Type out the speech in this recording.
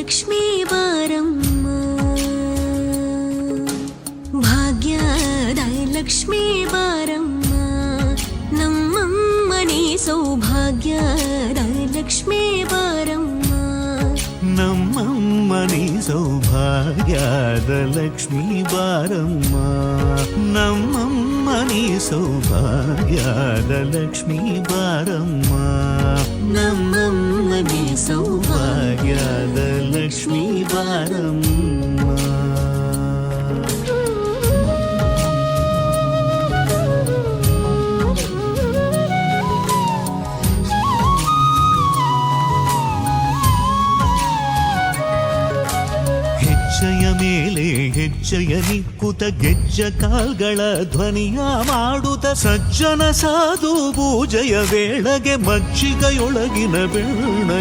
ಲಕ್ಷ್ಮೀ ಬಾರಮ್ಮ, ಭಾಗ್ಯದ ಲಕ್ಷ್ಮೀ ಬಾರಮ್ಮ, ನಮ್ಮಮ್ಮನಿ ಸೌಭಾಗ್ಯದ ಲಕ್ಷ್ಮೀ ಬಾರಮ್ಮ, ನಮ್ಮಮ್ಮನಿ ಸೌಭಾಗ್ಯದ ಲಕ್ಷ್ಮೀ ಬಾರಮ್ಮ, ನಮ್ಮಮ್ಮನಿ ಸೌಭಾಗ್ಯದ ಲಕ್ಷ್ಮೀ ಬಾರಮ್ಮ, ನಮ್ಮಮ್ಮನಿ ಸೌಭಾಗ್ಯದ ಲಕ್ಷ್ಮೀ ಬಾರಮ್ಮ. ಹೆಜ್ಜೆಯ ಮೇಲೆ ಹೆಜ್ಜೆಯ ನಿಕ್ಕುತ ಗೆಜ್ಜ ಕಾಲ್ಗಳ ಧ್ವನಿಯ ಮಾಡುತ್ತ ಸಜ್ಜನ ಸಾಧು ಪೂಜೆಯ ವೇಳೆಗೆ ಮಜ್ಜಿಗೆಯೊಳಗಿನ ಬೆಣ್ಣ